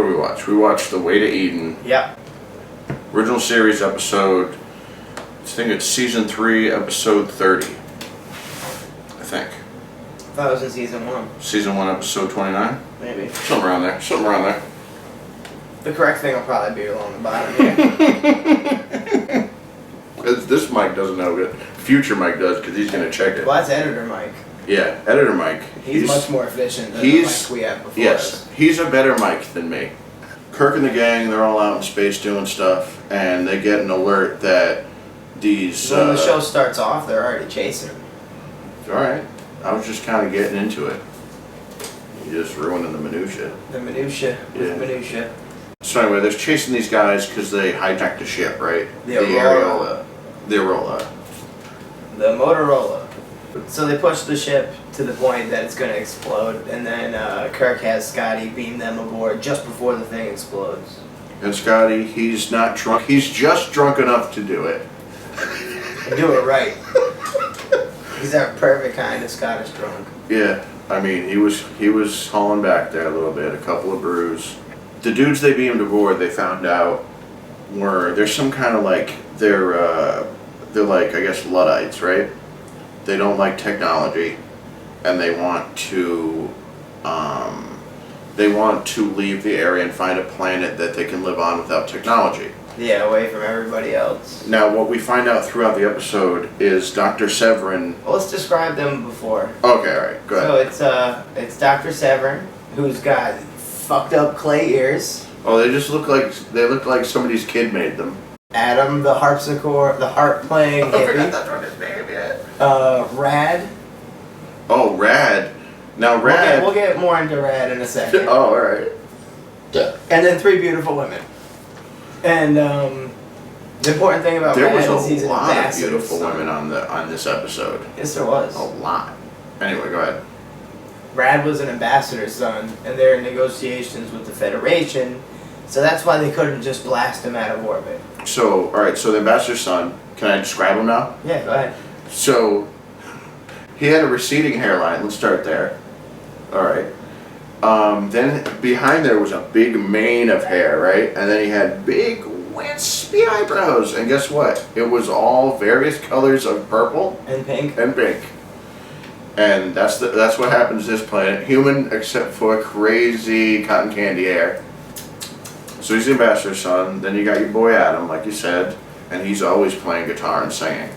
did we watch? We watched The Way to Eden. Yep. Original series episode, I think it's season 3, episode 30. I think. That was in season 1. Season 1, episode 29? Maybe. Something around there. The correct thing will probably be along the bottom here. This Mike doesn't know it. Future Mike does, because he's going to check it. Well, that's editor Mike. Yeah, editor Mike. He's much more efficient than the Mike we had before. Yes, he's a better Mike than me. Kirk and the gang, they're all out in space doing stuff, and they get an alert that these... When the show starts off, they're already chasing him. Alright, I was just kind of getting into it. You're just ruining the minutia. The minutia. Yeah. Minutia. So anyway, they're chasing these guys because they hijacked the ship, right? The Aurora. The Aurora. The Motorola. So they push the ship to the point that it's going to explode, and then Kirk has Scotty beam them aboard just before the thing explodes. And Scotty, he's not drunk. He's just drunk enough to do it. And do it right. He's that perfect kind of Scottish drunk. Yeah, I mean, he was hauling back there a little bit, a couple of brews. The dudes they beamed aboard, they found out there's some kind of like they're like, I guess, Luddites, right? They don't like technology, and they want to leave the area and find a planet that they can live on without technology. Yeah, away from everybody else. Now, what we find out throughout the episode is Dr. Severin. Well, let's describe them before. Okay, all right, go ahead. So it's Dr. Severin, who's got fucked up clay ears. Oh, they look like somebody's kid made them. Adam, the harpsichord, the harp playing I forgot hippie. that's what his name yet. Rad. Oh, Rad. Now Rad. We'll get more into Rad in a second. Oh, all right. And then 3 beautiful women. And the important thing about There Rad was is he's a an lot of ambassador. beautiful women on this episode. Yes, there was. A lot. Anyway, go ahead. Rad was an ambassador's son, and they're in negotiations with the Federation, so that's why they couldn't just blast him out of orbit. So, all right. So the ambassador's son. Can I describe him now? Yeah, go ahead. So he had a receding hairline. Let's start there. All right. Then behind there was a big mane of hair, right? And then he had big, wispy eyebrows. And guess what? It was all various colors of purple And pink. and pink. And that's what happens to this planet. Human, except for crazy cotton candy hair. So he's the ambassador's son. Then you got your boy Adam, like you said, and he's always playing guitar and singing.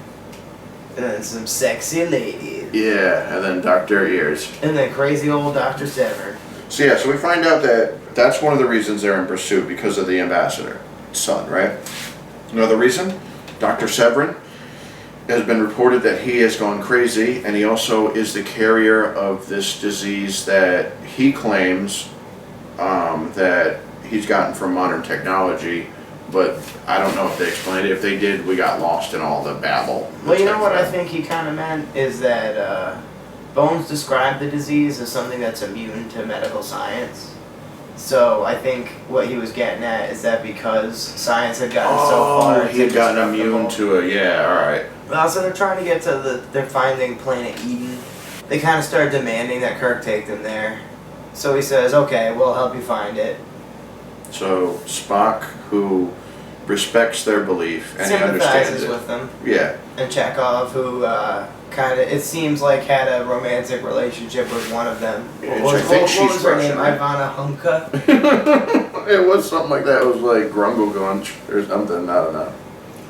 And then some sexy ladies. Yeah, and then Dr. Ears. And then crazy old Dr. Severin. So yeah, so we find out that that's one of the reasons they're in pursuit, because of the ambassador son, right? Another reason, Dr. Severin has been reported that he has gone crazy, and he also is the carrier of this disease that he claims that he's gotten from modern technology, but I don't know if they explained it. If they did, we got lost in all the babble. Well, you know what I think he kind of meant is that Bones described the disease as something that's immune to medical science. So I think what he was getting at is that because science had gotten so far, he had gotten immune to it. Yeah, all right. Well, so they're trying to get to they're finding planet Eden. They kind of start demanding that Kirk take them there. So he says, "Okay, we'll help you find it." So Spock, who respects their belief and he understands sympathizes it. with them. Yeah. And Chekhov, who kind of, it seems like, had a romantic relationship with one of them. Yeah, What I think was she's her name? Russian. Ivana Humka? It was something like that. It was like Grumble Gunch or something. I don't know.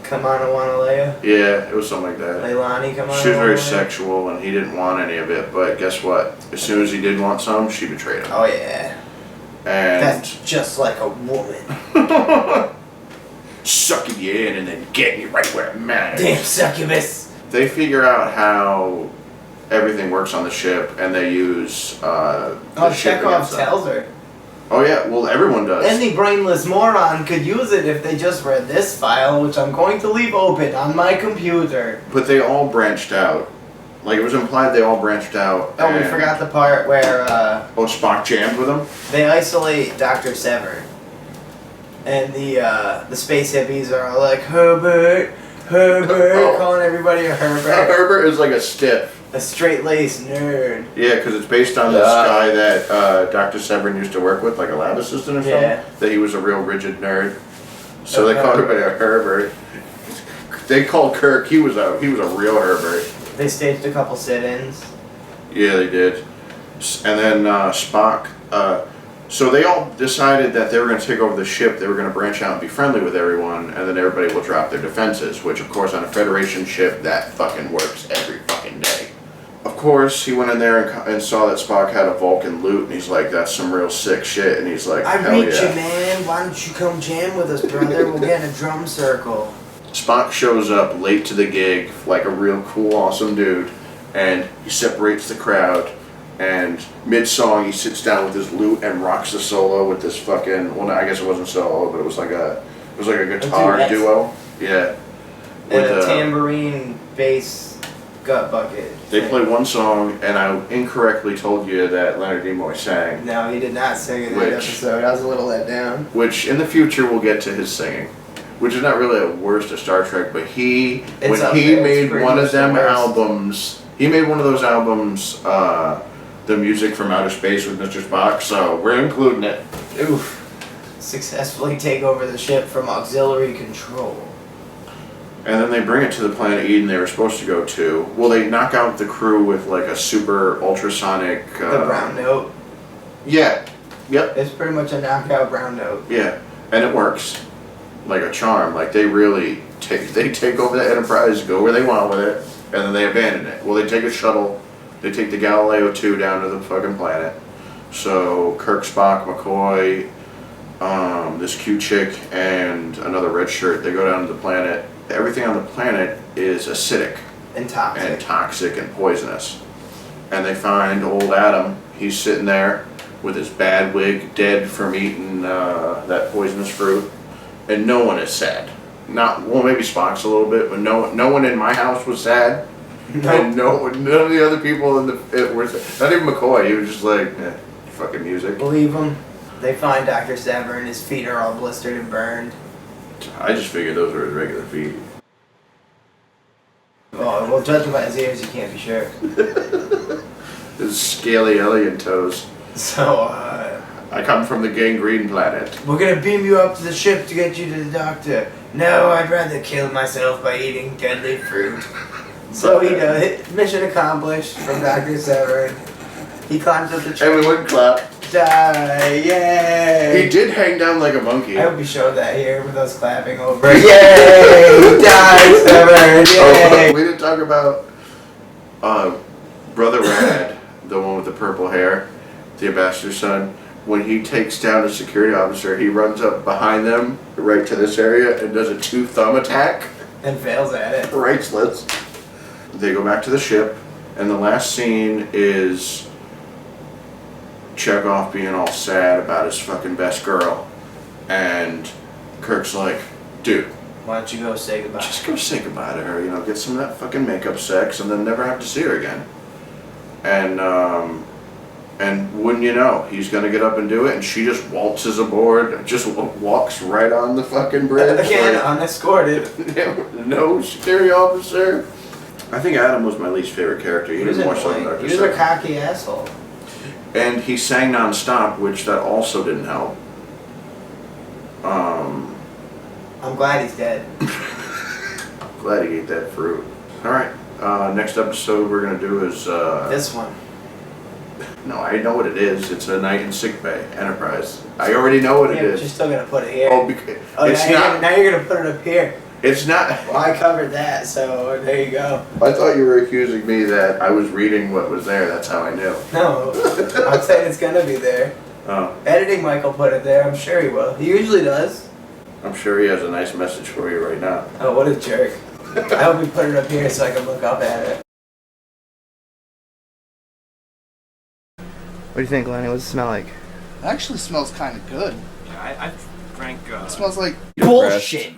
Kamana Wanalea? Yeah, it was something like that. Leilani Kamana She was very Wanalea? sexual, and he didn't want any of it. But guess what? As soon as he did want some, she betrayed him. Oh, yeah. And That's just like a woman. sucking you in and then getting you right where it matters. Damn succubus. They figure out how everything works on the ship, and they use the ship Chekhov against them. tells her. Oh yeah, well everyone does. Any brainless moron could use it if they just read this file, which I'm going to leave open on my computer. But they all branched out. Like, it was implied they all branched out. Oh, we forgot the part where Oh, Spock jammed with them? they isolate Dr. Severin. And the space hippies are like, Herbert, Oh. calling everybody a Herbert. Herbert is like a stiff. A straight-laced nerd. Yeah, because it's based on this guy that Dr. Severin used to work with, like a lab assistant or something. Yeah. That he was a real rigid nerd. So they called everybody a Herbert. They called Kirk. He was a real Herbert. They staged a couple sit-ins. Yeah, they did. And then Spock. So they all decided that they were going to take over the ship. They were going to branch out and be friendly with everyone, and then everybody will drop their defenses. Which, of course, on a Federation ship, that fucking works every fucking day. Of course, he went in there and saw that Spock had a Vulcan loot, and he's like, "That's some real sick shit." And he's like, I "Hell reach yeah. you, man. Why don't you come jam with us, brother? We'll get in a drum circle." Spock shows up late to the gig, like a real cool, awesome dude, and he separates the crowd. And mid-song, he sits down with his lute and rocks the solo with this fucking. Well, I guess it wasn't solo, but it was like a guitar duo. Yeah. And a tambourine, bass, gut bucket. They played one song, and I incorrectly told you that Leonard Nimoy sang. No, he did not sing in that episode. I was a little let down. Which in the future we'll get to his singing. Which is not really a worst of Star Trek, but he made one of them albums. He made one of those albums, the music from outer space with Mr. Spock. So we're including it. Oof. Successfully take over the ship from auxiliary control. And then they bring it to the planet Eden they were supposed to go to. Well, they knock out the crew with like a super ultrasonic. The brown note. Yeah. Yep. It's pretty much a knockout brown note. Yeah, and it works like a charm. Like they really take over the Enterprise, go where they want with it, and then they abandon it. Well, they take a shuttle. They take the Galileo 2 down to the fucking planet. So Kirk, Spock, McCoy, this cute chick, and another red shirt. They go down to the planet. Everything on the planet is acidic and toxic and poisonous. And they find old Adam. He's sitting there with his bad wig, dead from eating that poisonous fruit. And no one is sad. Well, maybe Spock's a little bit, but no one in my house was sad. Nope. And none of the other people were sad. Not even McCoy. He was just like, fucking music. Believe him. They find Dr. Severin. His feet are all blistered and burned. I just figured those were his regular feet. Oh, well, judging by his ears, you can't be sure. His scaly alien toes. So, I come from the gangrene planet. We're gonna beam you up to the ship to get you to the doctor. No, I'd rather kill myself by eating deadly fruit. So he does it. Mission accomplished from Dr. Severin. He climbs up the tree. Everyone clap. Die, yay! He did hang down like a monkey. I hope you showed that here with us clapping over it. Yay! Die, Severin! Yay! Oh, we didn't talk about Brother Rad, the one with the purple hair, the ambassador's son. When he takes down a security officer, he runs up behind them, right to this area, and does a 2-thumb attack. And fails at it. Right slits. They go back to the ship, and the last scene is Chekhov being all sad about his fucking best girl. And Kirk's like, dude, why don't you go say goodbye? Just go say goodbye to her, get some of that fucking makeup sex, and then never have to see her again. And wouldn't you know, he's gonna get up and do it, and she just waltzes aboard, just walks right on the fucking bridge. Again, unescorted. No security officer. I think Adam was my least favorite character. He was more so than Dr. He was a cocky asshole. And he sang non-stop, which that also didn't help. I'm glad he's dead. Glad he ate that fruit. Alright, next episode we're going to do is... this one. No, I know what it is. It's a night in sick bay, Enterprise. I already know what it is. But you're still going to put it here. Oh, it's not... Now you're going to put it up here. It's not... Well, I covered that, so there you go. I thought you were accusing me that I was reading what was there. That's how I knew. No, I'm saying it's going to be there. Oh. Editing Michael put it there. I'm sure he will. He usually does. I'm sure he has a nice message for you right now. Oh, what a jerk. I hope he put it up here so I can look up at it. What do you think, Lenny? What does it smell like? It actually smells kind of good. Yeah, I've drank. It smells like bullshit.